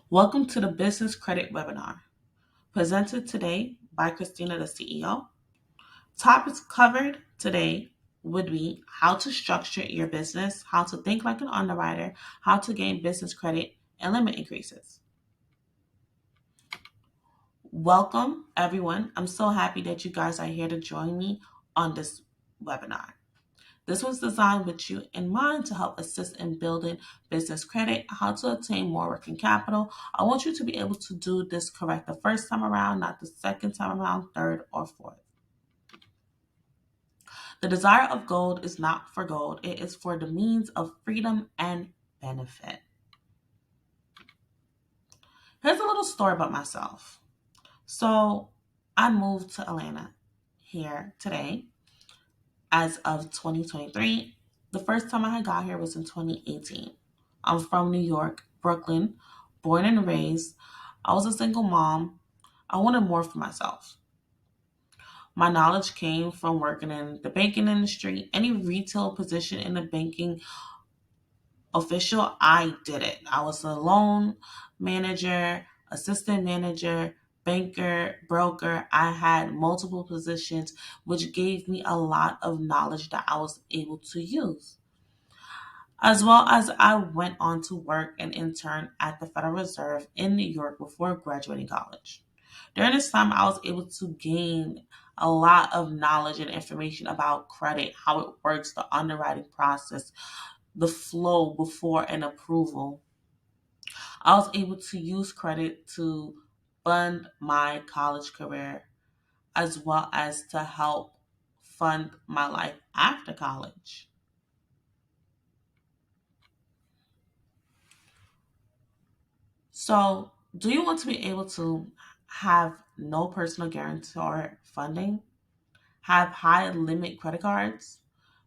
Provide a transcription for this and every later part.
Welcome to the Business Credit Webinar, presented today by Christina the CEO. Topics covered today would be how to structure your business, how to think like an underwriter, how to gain business credit, and limit increases. Welcome, everyone. I'm so happy that you guys are here to join me on this webinar. This was designed with you in mind to help assist in building business credit, how to obtain more working capital. I want you to be able to do this correct the first time around, not the second time around, third, or fourth. The desire of gold is not for gold, it is for the means of freedom and benefit. Here's a little story about myself. So, I moved to Atlanta here today as of 2023. The first time I had got here was in 2018. I'm from New York, Brooklyn, born and raised. I was a single mom. I wanted more for myself. My knowledge came from working in the banking industry, any retail position in the banking official, I did it. I was a loan manager, assistant manager, banker, broker. I had multiple positions, which gave me a lot of knowledge that I was able to use. As well as I went on to work and intern at the Federal Reserve in New York before graduating college. During this time, I was able to gain a lot of knowledge and information about credit, how it works, the underwriting process, the flow before an approval. I was able to use credit to fund my college career as well as to help fund my life after college. So, do you want to be able to have no personal guarantor funding, have high limit credit cards,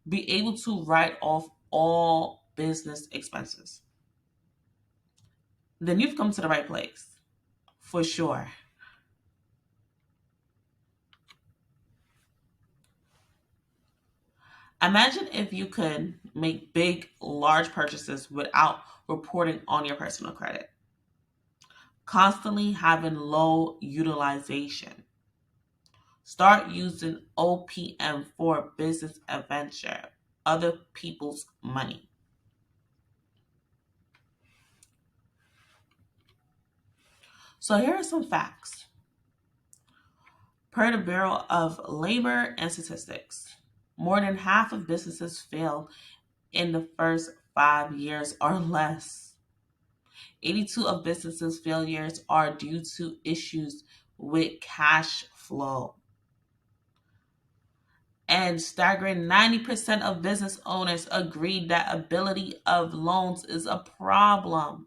be able to write off all business expenses? Then you've come to the right place, for sure. Imagine if you could make big, large purchases without reporting on your personal credit, constantly having low utilization. Start using OPM for business adventure, other people's money. So here are some facts. Per the Bureau of Labor and Statistics, more than half of businesses fail in the first 5 years or less. 82 of businesses' failures are due to issues with cash flow. And staggering 90% of business owners agree that ability of loans is a problem.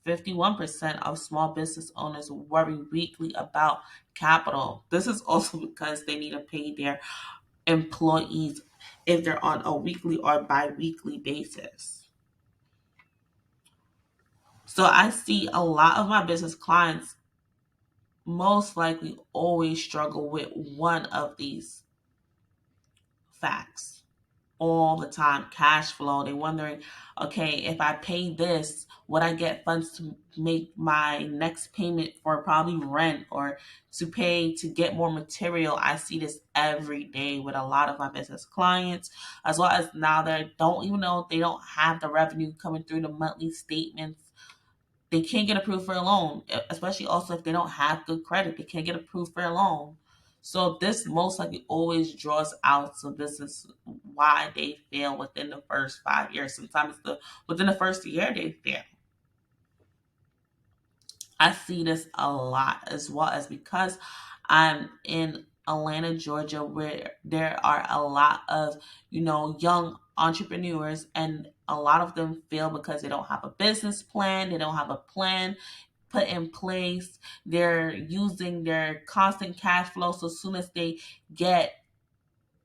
51% of small business owners worry weekly about capital. This is also because they need to pay their employees if they're on a weekly or bi-weekly basis. So I see a lot of my business clients most likely always struggle with one of these facts all the time. Cash flow. They're wondering, okay, if I pay this, would I get funds to make my next payment for probably rent or to pay to get more material? I see this every day with a lot of my business clients, as well as now they don't even know they don't have the revenue coming through the monthly statements. They can't get approved for a loan, especially also if they don't have good credit. They can't get approved for a loan. So this most likely always draws out some business why they fail within the first 5 years. Sometimes within the first year they fail. I see this a lot as well as because I'm in Atlanta, Georgia, where there are a lot of, young entrepreneurs and a lot of them fail because they don't have a business plan, they don't have a plan put in place. They're using their constant cash flow. So as soon as they get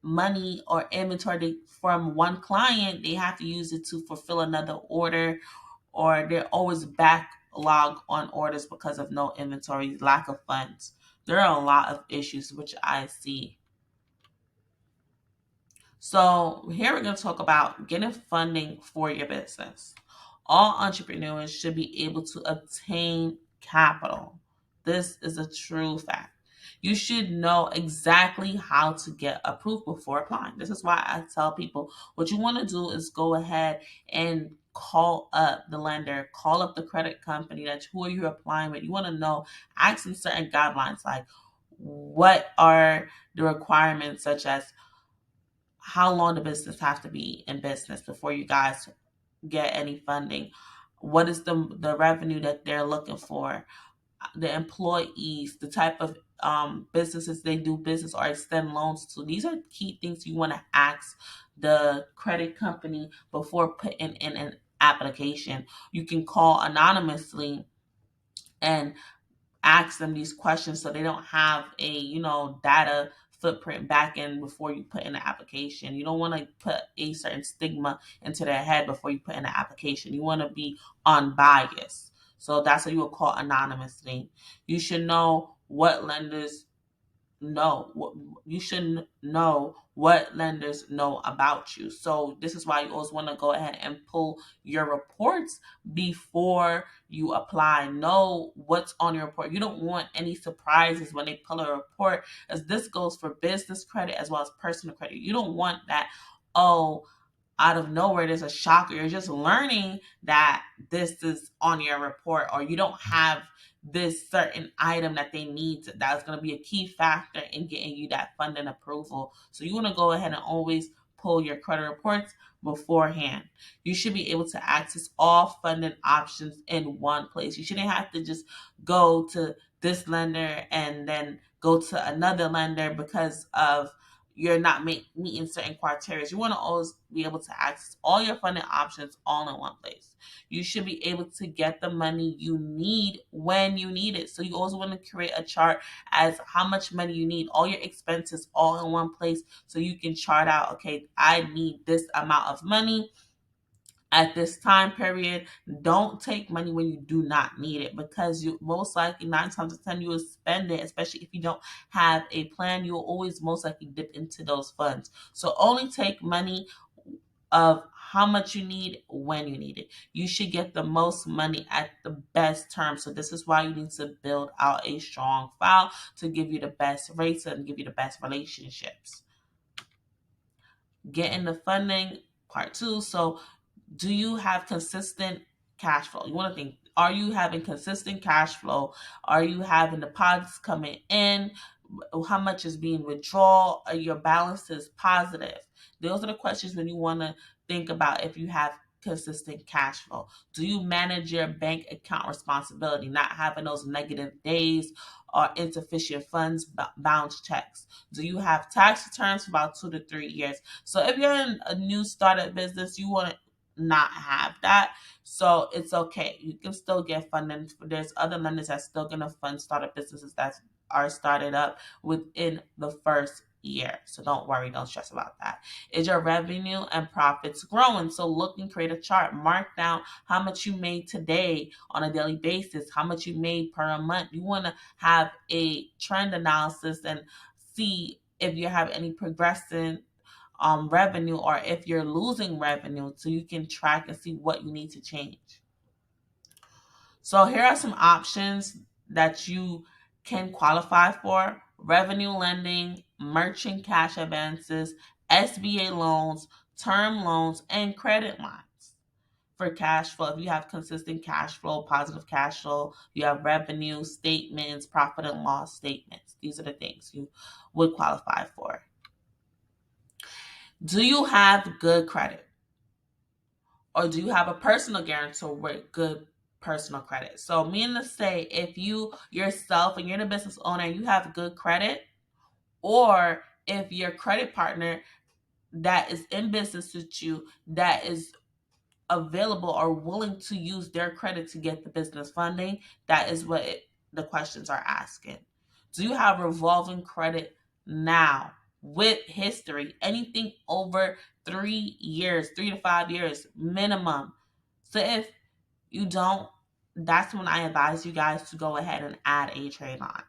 money or inventory from one client, they have to use it to fulfill another order, or they're always backlog on orders because of no inventory, lack of funds. There are a lot of issues which I see. So here we're going to talk about getting funding for your business. All entrepreneurs should be able to obtain capital. This is a true fact. You should know exactly how to get approved before applying. This is why I tell people what you want to do is go ahead and call up the lender, call up the credit company that who are you applying with. You want to know, ask them certain guidelines like what are the requirements, such as how long the business have to be in business before you guys get any funding. What is the revenue that they're looking for? The employees, the type of businesses they do business or extend loans to. These are key things you want to ask the credit company before putting in an application. You can call anonymously and ask them these questions so they don't have a data footprint back in before you put in the application. You don't want to put a certain stigma into their head before you put in the application. You want to be unbiased. So that's what you would call anonymously. You should know what lenders know. You should know what lenders know about you. So this is why you always want to go ahead and pull your reports before you apply. Know what's on your report. You don't want any surprises when they pull a report, as this goes for business credit as well as personal credit. You don't want that, oh, out of nowhere there's a shocker. You're just learning that this is on your report, or you don't have this certain item that they need that's going to be a key factor in getting you that funding approval. So you want to go ahead and always pull your credit reports beforehand. You should be able to access all funding options in one place. You shouldn't have to just go to this lender and then go to another lender because of you're not meeting certain criteria. You want to always be able to access all your funding options all in one place. You should be able to get the money you need when you need it. So you also want to create a chart as how much money you need, all your expenses all in one place, so you can chart out, okay, I need this amount of money at this time period. Don't take money when you do not need it, because you most likely 9 times out of 10 you will spend it, especially if you don't have a plan. You will always most likely dip into those funds. So only take money of how much you need when you need it. You should get the most money at the best terms. So this is why you need to build out a strong file to give you the best rates and give you the best relationships. Getting the funding, part two. So do you have consistent cash flow? You want to think, are you having consistent cash flow? Are you having deposits coming in? How much is being withdrawn? Are your balances positive? Those are the questions when you want to think about if you have consistent cash flow. Do you manage your bank account responsibility, not having those negative days or insufficient funds bounce checks? Do you have tax returns for about 2 to 3 years? So if you're in a new startup business, you want to not have that. So it's okay. You can still get funding. There's other lenders that's still gonna fund startup businesses that are started up within the first year. So don't worry, don't stress about that. Is your revenue and profits growing? So look and create a chart. Mark down how much you made today on a daily basis, how much you made per month. You want to have a trend analysis and see if you have any progressing revenue, or if you're losing revenue, so you can track and see what you need to change. So here are some options that you can qualify for: revenue lending, merchant cash advances, SBA loans, term loans, and credit lines. For cash flow, if you have consistent cash flow, positive cash flow, you have revenue statements, profit and loss statements. These are the things you would qualify for. Do you have good credit? Or do you have a personal guarantor with good personal credit? So meaning to say, if you yourself and you're the business owner and you have good credit, or if your credit partner that is in business with you that is available or willing to use their credit to get the business funding, that is what the questions are asking. Do you have revolving credit now with history? Anything over 3 years, 3 to 5 years minimum. So if you don't, that's when I advise you guys to go ahead and add a trade line.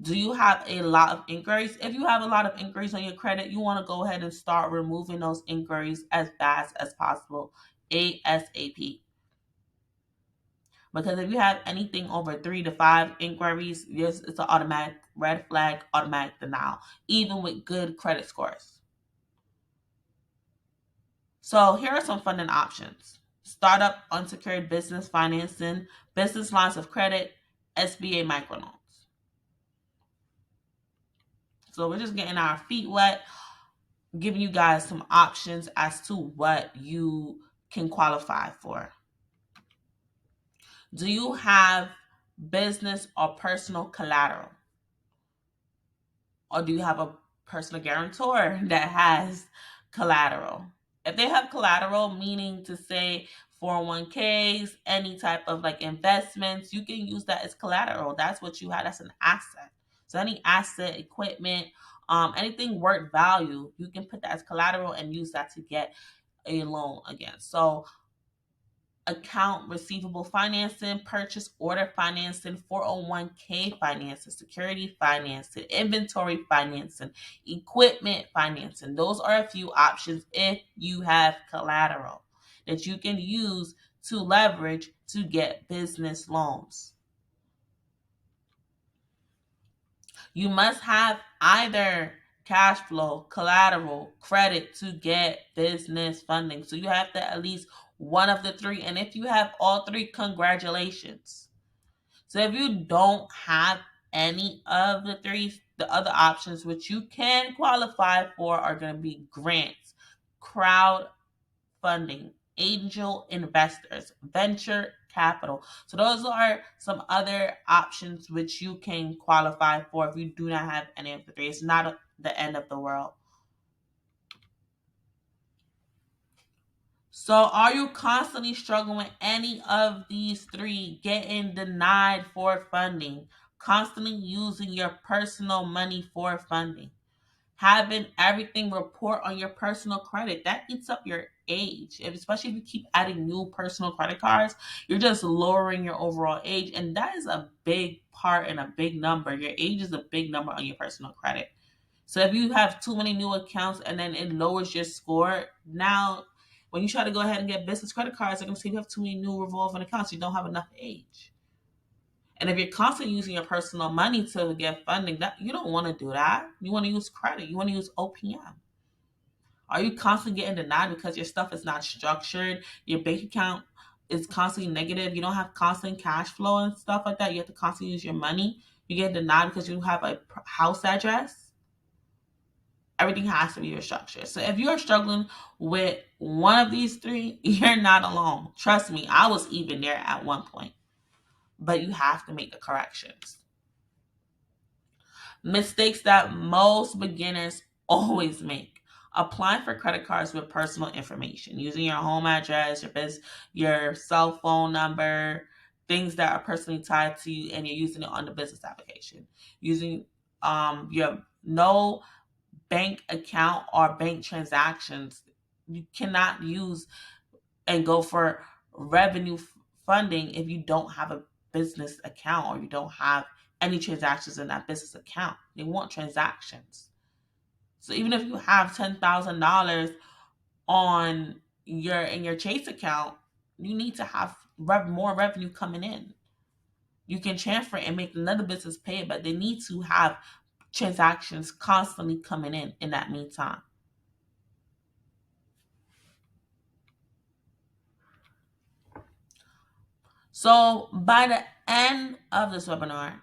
Do you have a lot of inquiries? If you have a lot of inquiries on your credit, you want to go ahead and start removing those inquiries as fast as possible, ASAP. Because if you have anything over 3 to 5 inquiries, yes, it's an automatic red flag, automatic denial, even with good credit scores. So here are some funding options: startup unsecured business financing, business lines of credit, SBA microloans. So we're just getting our feet wet, giving you guys some options as to what you can qualify for. Do you have business or personal collateral? Or do you have a personal guarantor that has collateral? If they have collateral, meaning to say 401ks, any type of like investments, you can use that as collateral. That's what you have. That's an asset. So any asset, equipment, anything worth value, you can put that as collateral and use that to get a loan again. So account receivable financing, purchase order financing, 401k financing, security financing, inventory financing, equipment financing. Those are a few options if you have collateral that you can use to leverage to get business loans. You must have either cash flow, collateral, credit to get business funding. So you have to at least one of the three. And if you have all three, congratulations. So if you don't have any of the three, the other options which you can qualify for are going to be grants, crowd funding, angel investors, venture capital. So those are some other options which you can qualify for if you do not have any of the three. It's not the end of the world. So are you constantly struggling with any of these three? Getting denied for funding, constantly using your personal money for funding, having everything report on your personal credit, that eats up your age. Especially if you keep adding new personal credit cards, you're just lowering your overall age. And that is a big part and a big number. Your age is a big number on your personal credit. So if you have too many new accounts and then it lowers your score, now when you try to go ahead and get business credit cards, they're going to say you have too many new revolving accounts. You don't have enough age. And if you're constantly using your personal money to get funding, that you don't want to do that. You want to use credit. You want to use OPM. Are you constantly getting denied because your stuff is not structured? Your bank account is constantly negative. You don't have constant cash flow and stuff like that. You have to constantly use your money. You get denied because you have a house address. Everything has to be restructured. So if you are struggling with one of these three, you're not alone. Trust me, I was even there at one point. But you have to make the corrections. Mistakes that most beginners always make: applying for credit cards with personal information, using your home address, your cell phone number, things that are personally tied to you, and you're using it on the business application. Using your no bank account or bank transactions. You cannot use and go for revenue funding if you don't have a business account or you don't have any transactions in that business account. They want transactions. So even if you have $10,000 on your Chase account, you need to have more revenue coming in. You can transfer and make another business pay it, but they need to have transactions constantly coming in that meantime. So by the end of this webinar,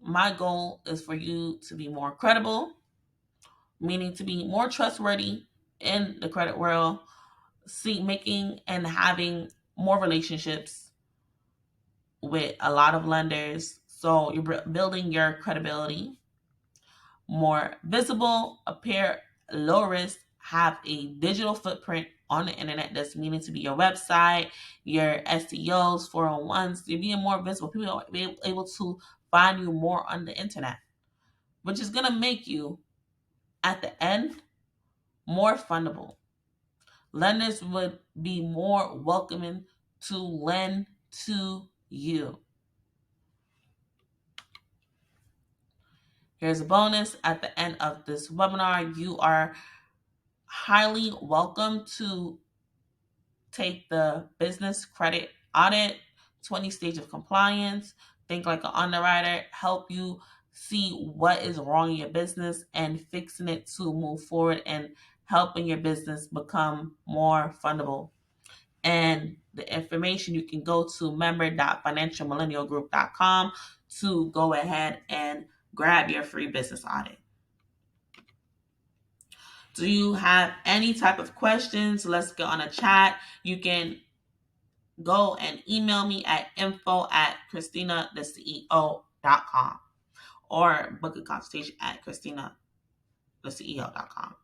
my goal is for you to be more credible, meaning to be more trustworthy in the credit world, making and having more relationships with a lot of lenders. So you're building your credibility, more visible, appear low risk, have a digital footprint on the internet that's meaning to be your website, your SEOs, 401s. You're being more visible. People are able to find you more on the internet, which is going to make you, at the end, more fundable. Lenders would be more welcoming to lend to you. Here's a bonus at the end of this webinar. You are highly welcome to take the business credit audit 20 stage of compliance. Think like an underwriter, help you see what is wrong in your business and fixing it to move forward and helping your business become more fundable. And the information you can go to member.financialmillennialgroup.com to go ahead and grab your free business audit. Do you have any type of questions? Let's get on a chat. You can go and email me at info@Christina the CEO.com or book a consultation at Christina the CEO.com.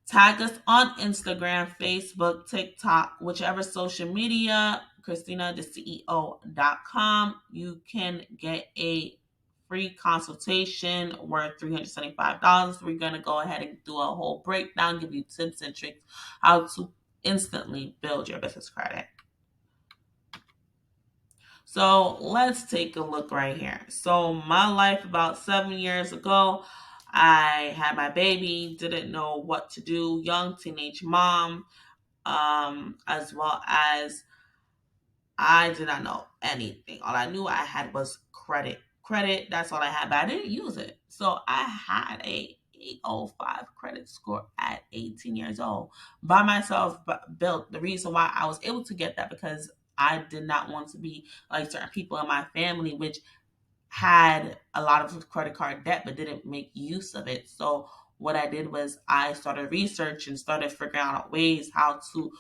Tag us on Instagram, Facebook, TikTok, whichever social media, Christina the CEO.com. You can get a free consultation worth $375. We're going to go ahead and do a whole breakdown, give you tips and tricks how to instantly build your business credit. So let's take a look right here. So my life about 7 years ago, I had my baby, didn't know what to do, young teenage mom, as well as I did not know anything. All I knew I had was credit. Credit, that's all I had, but I didn't use it. So I had a 805 credit score at 18 years old by myself, but built. The reason why I was able to get that because I did not want to be like certain people in my family, which had a lot of credit card debt but didn't make use of it. So what I did was I started research and started figuring out ways how to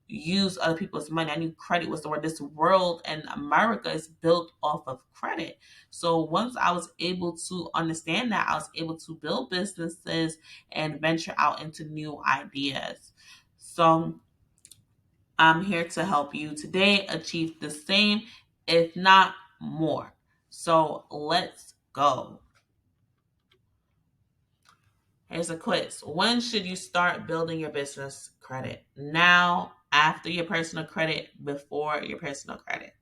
use other people's money. I knew credit was the word. This world and America is built off of credit. So once I was able to understand that, I was able to build businesses and venture out into new ideas. So I'm here to help you today achieve the same, if not more. So let's go. Here's a quiz. When should you start building your business credit? Now, after your personal credit, before your personal credit?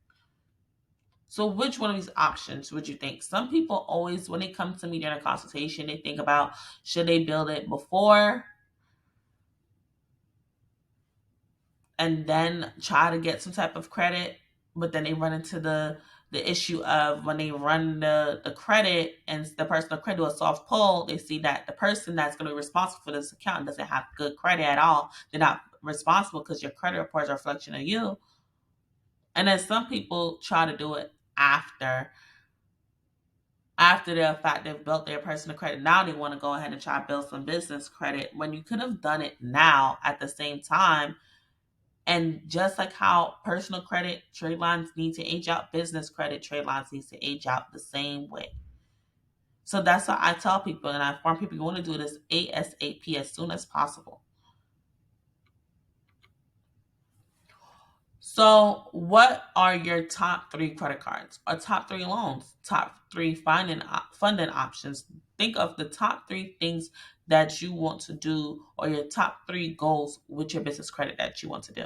So which one of these options would you think? Some people always, when they come to me during a consultation, they think about should they build it before and then try to get some type of credit, but then they run into the issue of when they run the credit and the personal credit do a soft pull, they see that the person that's going to be responsible for this account doesn't have good credit at all. They're not responsible because your credit reports are a reflection of you. And then some people try to do it after the fact they've built their personal credit. Now they want to go ahead and try to build some business credit when you could have done it now at the same time. And just like how personal credit trade lines need to age out, business credit trade lines needs to age out the same way. So that's why I tell people and I inform people you want to do this ASAP, as soon as possible. So what are your top 3 credit cards or top 3 loans, top 3 funding options? Think of the top 3 things that you want to do or your top 3 goals with your business credit that you want to do.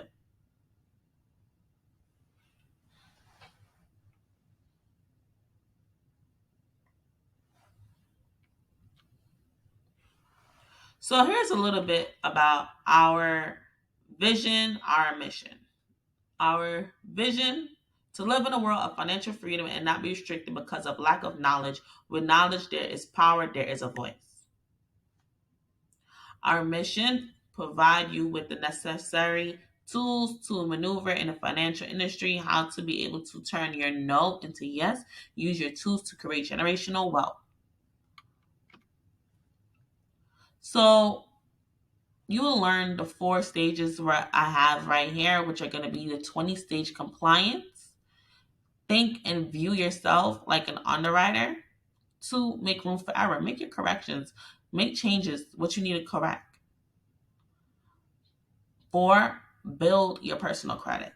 So here's a little bit about our vision, our mission. Our vision: to live in a world of financial freedom and not be restricted because of lack of knowledge. With knowledge, there is power, there is a voice. Our mission: provide you with the necessary tools to maneuver in the financial industry, how to be able to turn your no into yes, use your tools to create generational wealth. So you will learn the 4 stages I have right here, which are going to be the 20-stage compliance. Think and view yourself like an underwriter. 2, make room for error. Make your corrections. Make changes, what you need to correct. 4, build your personal credit.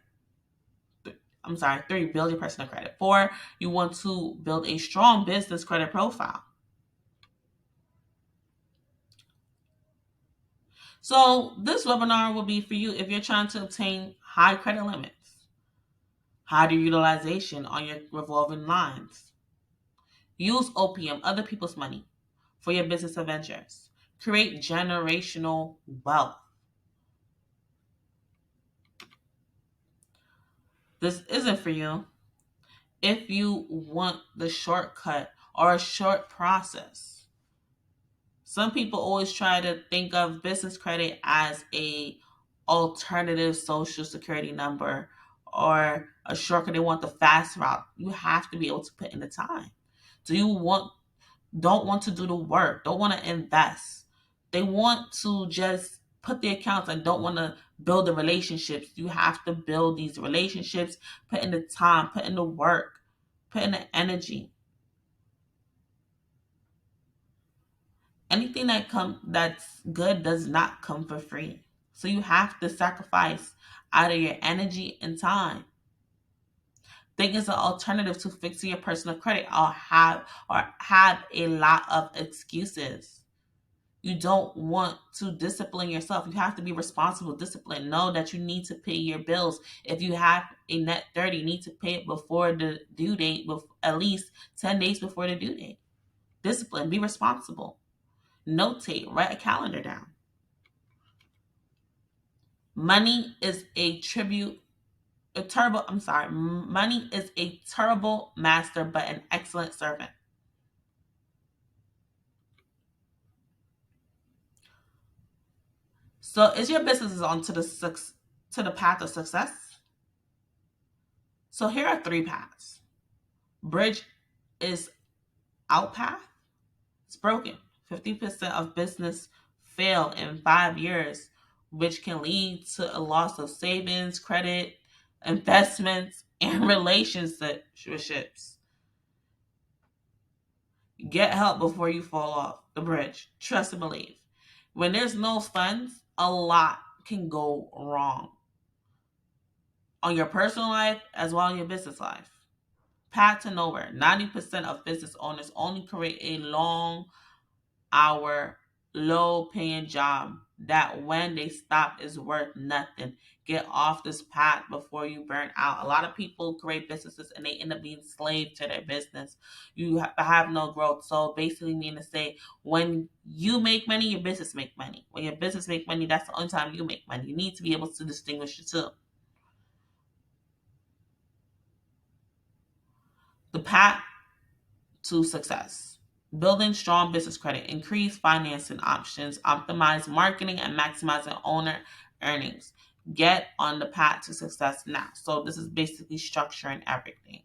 3, build your personal credit. 4, you want to build a strong business credit profile. So this webinar will be for you if you're trying to obtain high credit limits, higher utilization on your revolving lines. Use OPM, other people's money, for your business ventures. Create generational wealth. This isn't for you if you want the shortcut or a short process. Some people always try to think of business credit as a alternative social security number or a shortcut. They want the fast route. You have to be able to put in the time. Do you want don't want to do the work, don't want to invest. They want to just put the accounts and don't want to build the relationships. You have to build these relationships, put in the time, put in the work, put in the energy. Anything that's good does not come for free. So you have to sacrifice either your energy and time. Think it's an alternative to fixing your personal credit or have a lot of excuses. You don't want to discipline yourself. You have to be responsible, disciplined. Know that you need to pay your bills. If you have a net 30, you need to pay it before the due date, with at least 10 days before the due date. Discipline, be responsible. Notate, write a calendar down. Money is a tribute, a turbo, I'm sorry. Money is a terrible master, but an excellent servant. So is your business on to the path of success? So here are three paths. Bridge is out path. It's broken. 50% of business fail in 5 years, which can lead to a loss of savings, credit, investments, and relationships. Get help before you fall off the bridge. Trust and believe. When there's no funds, a lot can go wrong on your personal life as well as your business life. Path to nowhere. 90% of business owners only create a long hour, low paying job that when they stop is worth nothing. Get off this path before you burn out. A lot of people create businesses and they end up being slave to their business. You have no growth. So basically mean to say when you make money, your business make money. When your business make money, that's the only time you make money. You need to be able to distinguish the two. The path to success. Building strong business credit, increase financing options, optimize marketing, and maximizing owner earnings. Get on the path to success now. So this is basically structuring everything.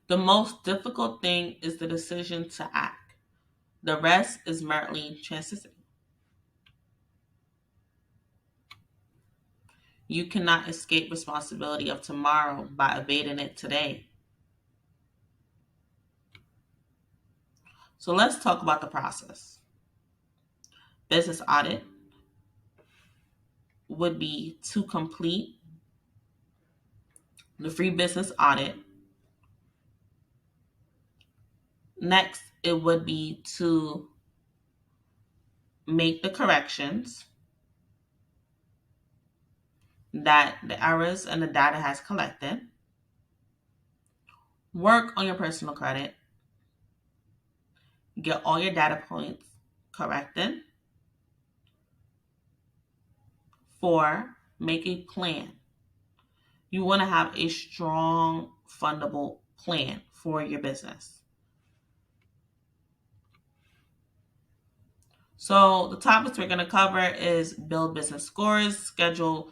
The most difficult thing is the decision to act. The rest is merely transition. You cannot escape responsibility of tomorrow by evading it today. So let's talk about the process. Business audit would be to complete the free business audit. Next, it would be to make the corrections that the errors and the data has collected, work on your personal credit, get all your data points corrected. 4, make a plan. You want to have a strong, fundable plan for your business. So the topics we're going to cover is build business scores, schedule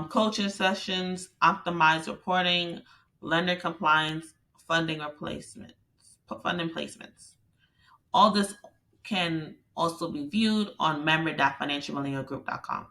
coaching sessions, optimize reporting, lender compliance, funding placements. All this can also be viewed on member.financialmillennialgroup.com.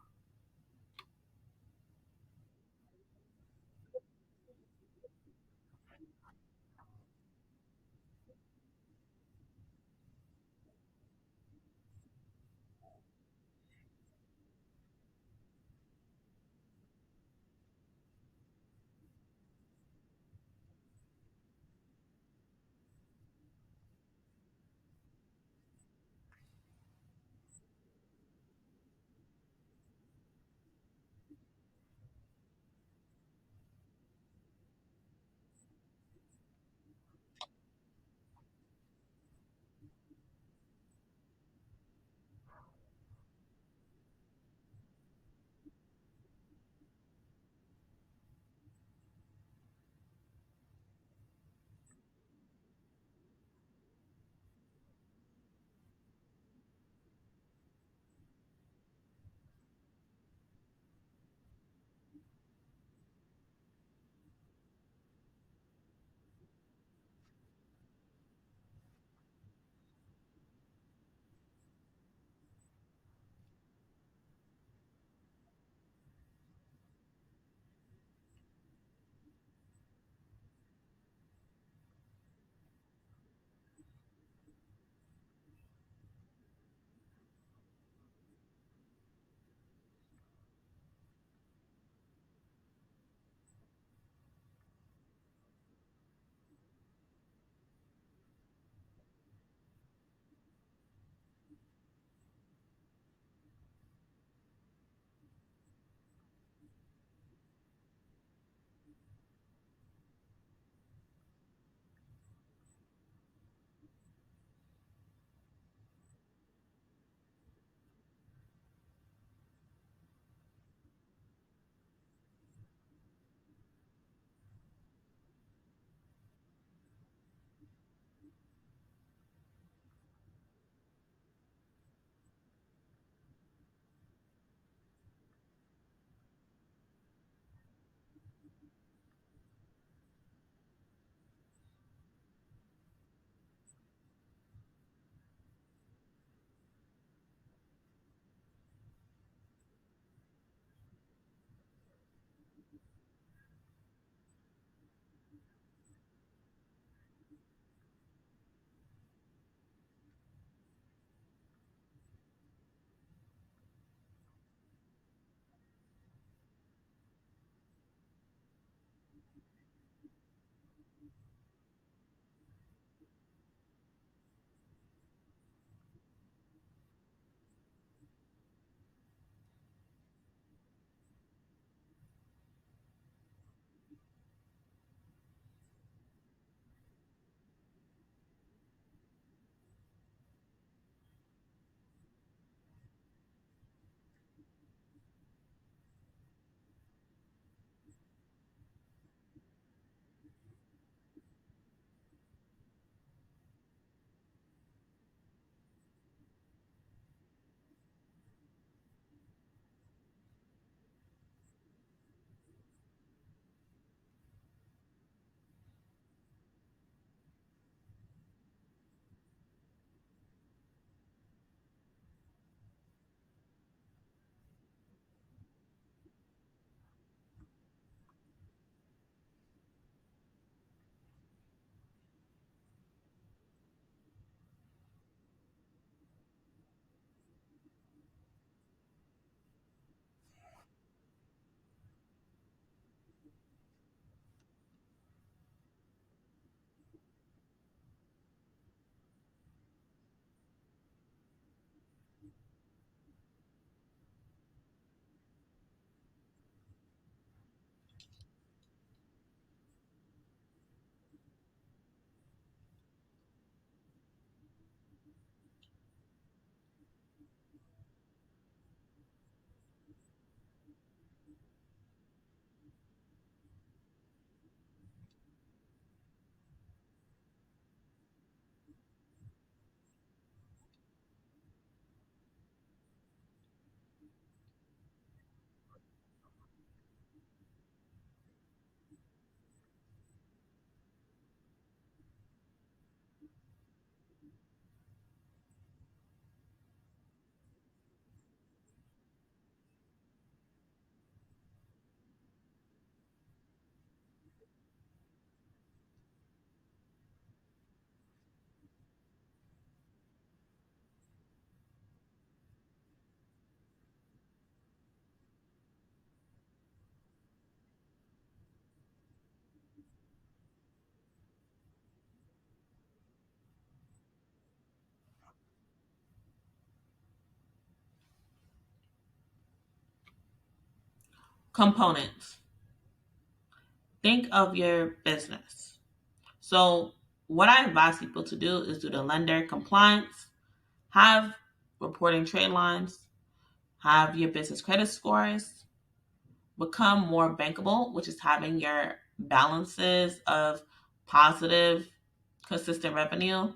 Components. Think of your business. So, what I advise people to do is do the lender compliance, have reporting trade lines, have your business credit scores, become more bankable, which is having your balances of positive, consistent revenue,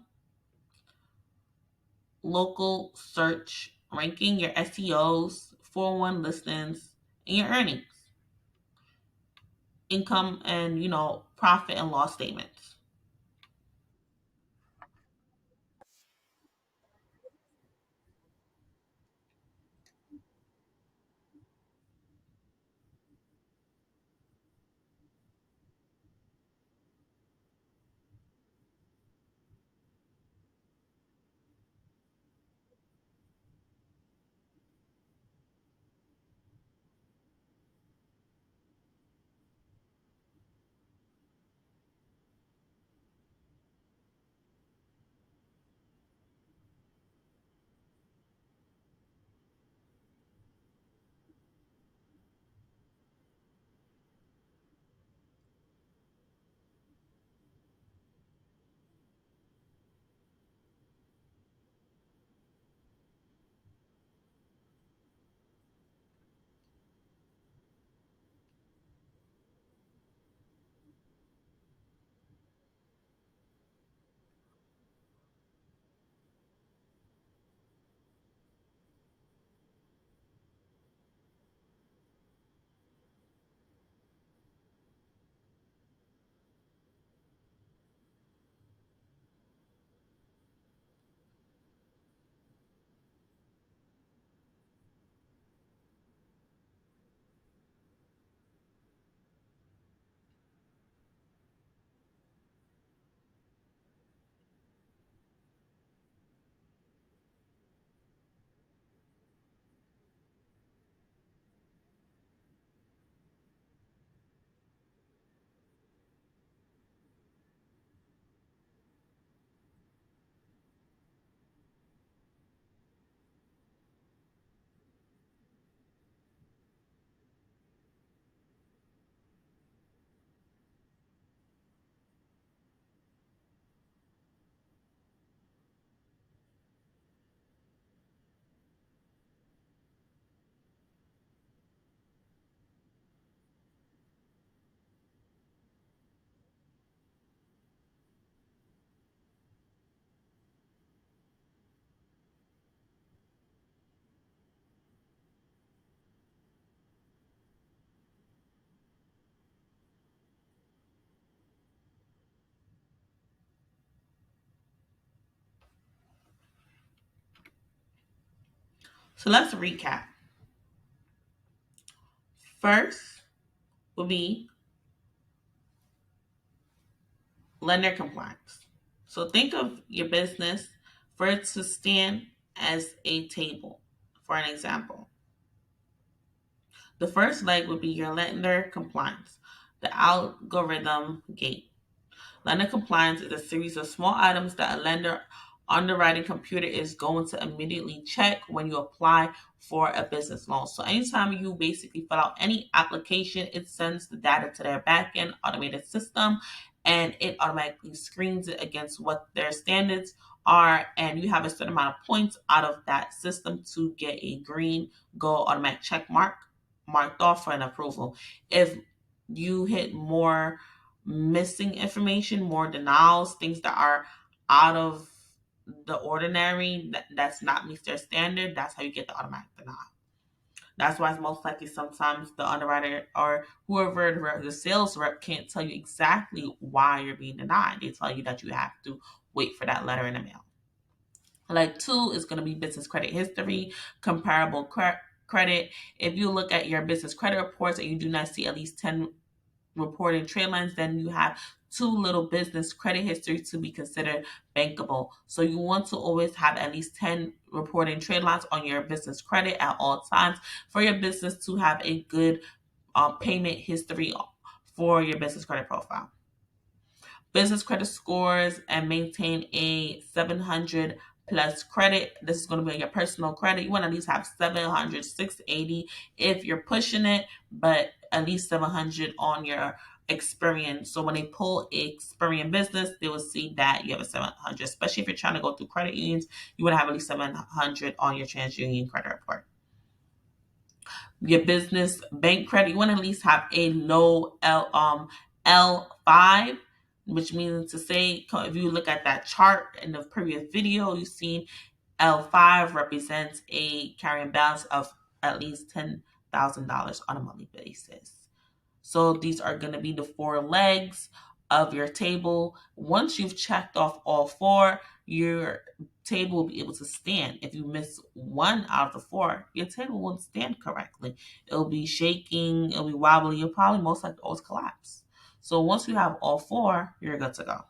local search ranking, your SEOs, 401 listings, and your earnings, income, and profit and loss statements. So let's recap. First will be lender compliance. So think of your business for it to stand as a table. For an example, the first leg would be your lender compliance, the algorithm gate. Lender compliance is a series of small items that a lender underwriting computer is going to immediately check when you apply for a business loan. So anytime you basically fill out any application, it sends the data to their backend automated system and it automatically screens it against what their standards are, and you have a certain amount of points out of that system to get a green go automatic check mark marked off for an approval. If you hit more missing information, more denials, things that are out of the ordinary, that's not meets their standard, that's how you get the automatic denial. That's why it's most likely sometimes the underwriter or whoever the sales rep can't tell you exactly why you're being denied. They tell you that you have to wait for that letter in the mail. Like two is going to be business credit history, comparable credit. If you look at your business credit reports and you do not see at least 10 reported trade lines, then you have too little business credit history to be considered bankable. So you want to always have at least 10 reporting trade lines on your business credit at all times for your business to have a good payment history for your business credit profile. Business credit scores and maintain a 700 plus credit. This is going to be your personal credit. You want to at least have 700, 680 if you're pushing it, but at least 700 on your Experian. So when they pull Experian business, they will see that you have a 700, especially if you're trying to go through credit unions. You want to have at least 700 on your TransUnion credit report. Your business bank credit, you want to at least have a low L5, which means to say, if you look at that chart in the previous video, you've seen L5 represents a carrying balance of at least $10,000 on a monthly basis. So these are going to be the four legs of your table. Once you've checked off all four, your table will be able to stand. If you miss one out of the four, your table won't stand correctly. It'll be shaking, it'll be wobbly, you'll probably most likely always collapse. So once you have all four, you're good to go.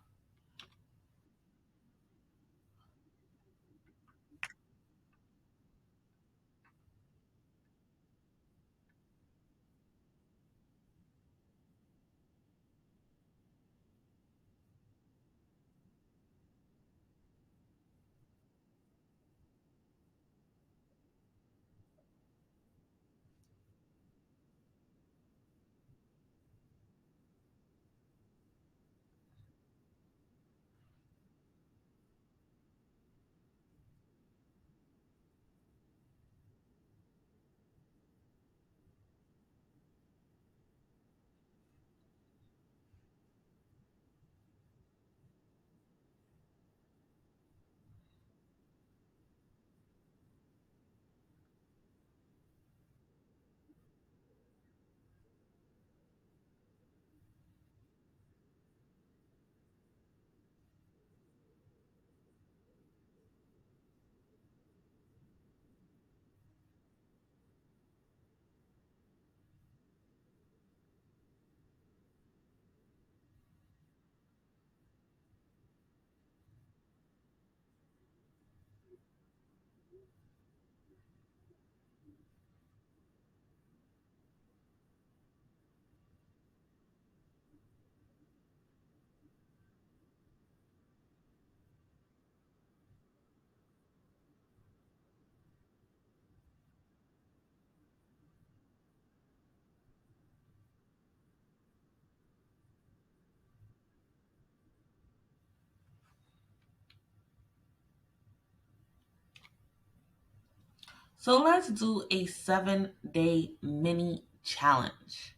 So let's do a 7-day mini challenge.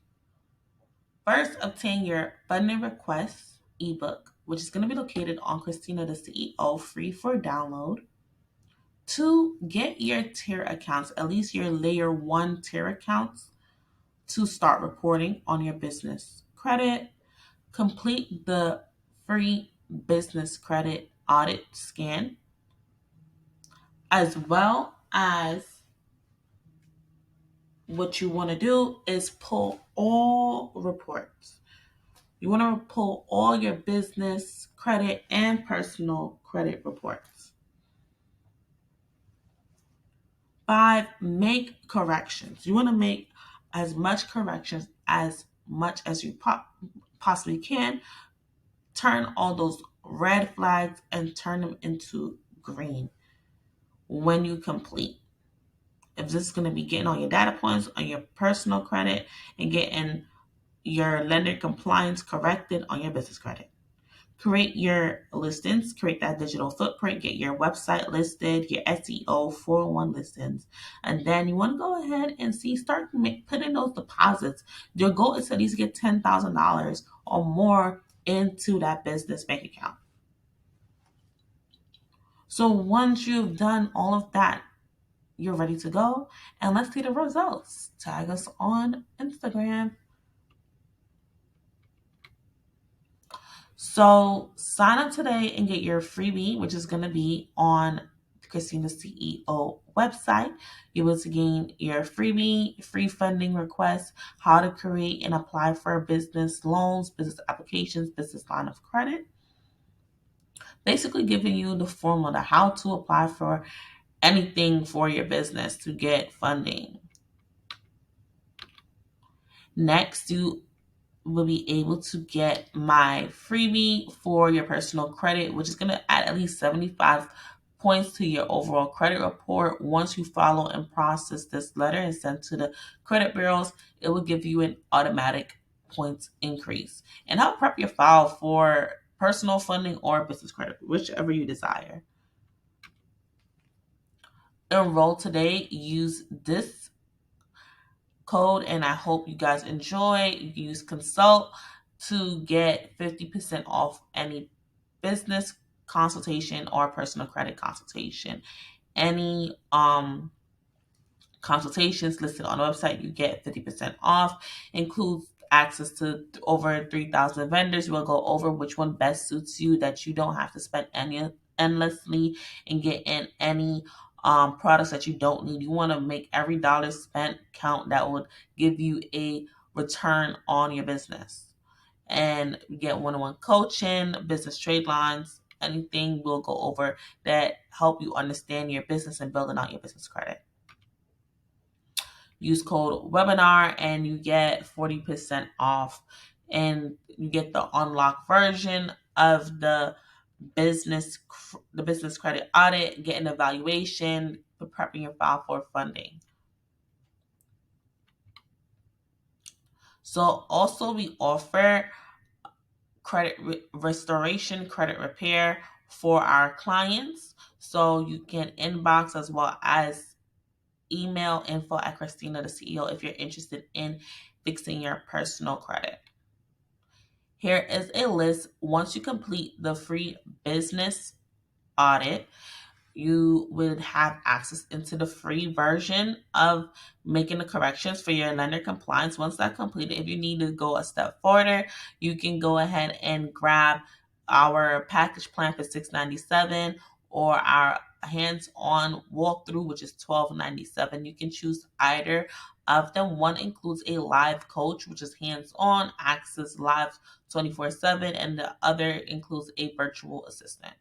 First, obtain your funding request ebook, which is going to be located on Christina the CEO, free for download. Two, get your tier accounts, at least your layer one tier accounts, to start reporting on your business credit. Complete the free business credit audit scan, as well as what you want to do is pull all reports. You want to pull all your business credit and personal credit reports. Five, make corrections. You want to make as much corrections as you possibly can. Turn all those red flags and turn them into green when you complete. If this is going to be getting all your data points on your personal credit and getting your lender compliance corrected on your business credit. Create your listings, create that digital footprint, get your website listed, your SEO 401 listings. And then you want to go ahead and start putting those deposits. Your goal is to at least get $10,000 or more into that business bank account. So once you've done all of that, you're ready to go. And let's see the results. Tag us on Instagram. So sign up today and get your freebie, which is going to be on Christina's CEO website. You're able to gain your freebie, free funding requests, how to create and apply for business loans, business applications, business line of credit. Basically giving you the formula, the how to apply for anything for your business to get funding. Next, you will be able to get my freebie for your personal credit, which is going to add at least 75 points to your overall credit report. Once you follow and process this letter and send to the credit bureaus, it will give you an automatic points increase and help prep your file for personal funding or business credit, whichever you desire. Enroll today. Use this code, and I hope you guys enjoy. You can use consult to get 50% off any business consultation or personal credit consultation. Any consultations listed on the website, you get 50% off. Includes access to over 3,000 vendors. We'll go over which one best suits you, that you don't have to spend endlessly and get in any products that you don't need. You want to make every dollar spent count that would give you a return on your business. And you get one-on-one coaching, business trade lines, anything we'll go over that help you understand your business and building out your business credit. Use code webinar and you get 40% off, and you get the unlocked version of the business credit audit, get an evaluation, prepping your file for funding. So also we offer credit restoration, credit repair for our clients. So you can inbox as well as email info at Christina the CEO if you're interested in fixing your personal credit. Here is a list. Once you complete the free business audit, you would have access into the free version of making the corrections for your lender compliance. Once that's completed, if you need to go a step further, you can go ahead and grab our package plan for $697 or our hands-on walkthrough, which is $1297. You can choose either of them. One includes a live coach, which is hands-on, access live 24/7, and the other includes a virtual assistant,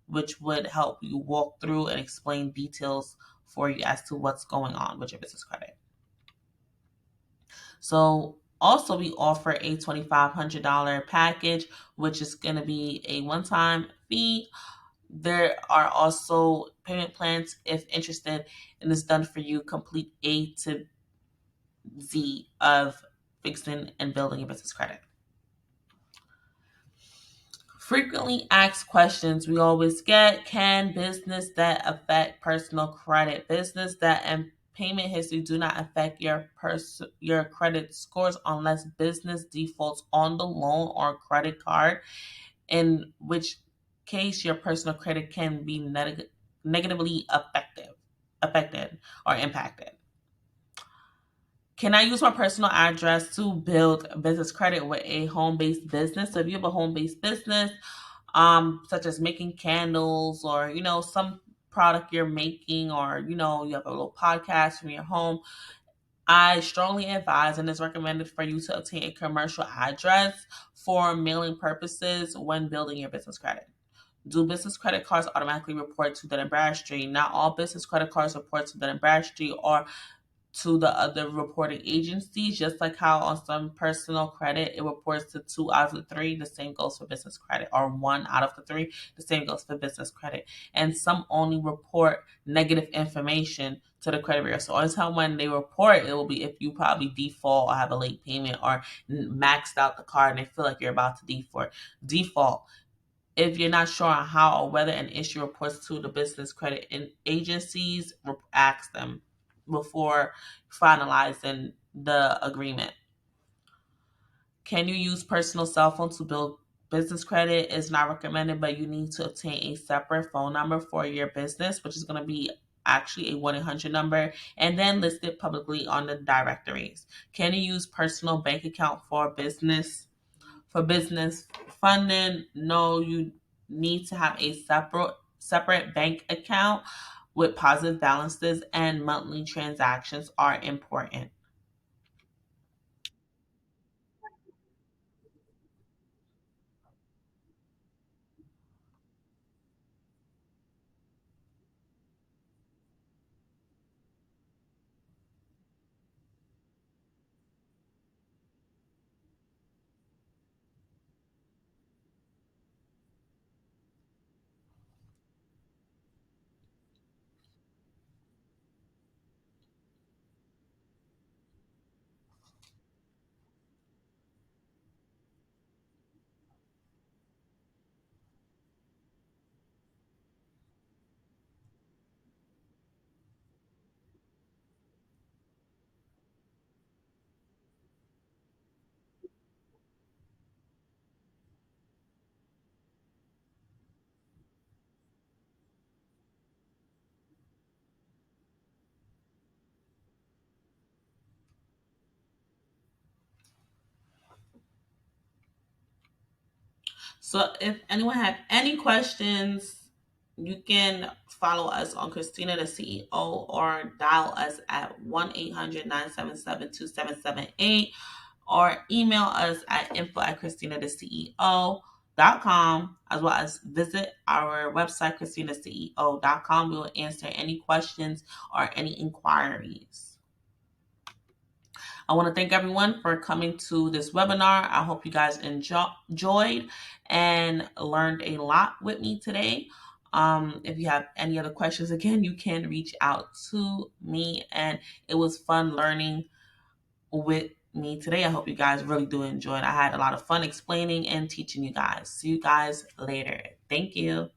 which would help you walk through and explain details for you as to what's going on with your business credit. So also we offer a $2,500 package, which is going to be a one-time fee. There are also payment plans if interested, and it's done for you, complete A to Z of fixing and building your business credit. Frequently asked questions we always get: can business debt affect personal credit? Business debt and payment history do not affect your credit scores unless business defaults on the loan or credit card, in which case your personal credit can be negatively affected or impacted. Can I use my personal address to build business credit with a home-based business? So if you have a home-based business, such as making candles or, some product you're making, or, you have a little podcast from your home, I strongly advise and it's recommended for you to obtain a commercial address for mailing purposes when building your business credit. Do business credit cards automatically report to Dun& Bradstreet? Not all business credit cards report to Dun& Bradstreet or to the other reporting agencies, just like how on some personal credit it reports to 2 out of the 3. The same goes for business credit, or 1 out of the 3. The same goes for business credit. And some only report negative information to the credit bureau. So only time when they report it will be if you probably default or have a late payment or maxed out the card and they feel like you're about to default. If you're not sure on how or whether an issue reports to the business credit agencies, ask them before finalizing the agreement. Can you use personal cell phone to build business credit? Is not recommended, but you need to obtain a separate phone number for your business, which is going to be actually a 1-800 number, and then list it publicly on the directories. Can you use personal bank account for business funding? No, you need to have a separate bank account with positive balances, and monthly transactions are important. So if anyone have any questions, you can follow us on Christina the CEO or dial us at 1-800-977-2778 or email us at info@christinatheceo.com, as well as visit our website, christinatheceo.com. We will answer any questions or any inquiries. I want to thank everyone for coming to this webinar. I hope you guys enjoyed and learned a lot with me today. If you have any other questions, again, you can reach out to me. And it was fun learning with me today. I hope you guys really do enjoy it. I had a lot of fun explaining and teaching you guys. See you guys later. Thank you.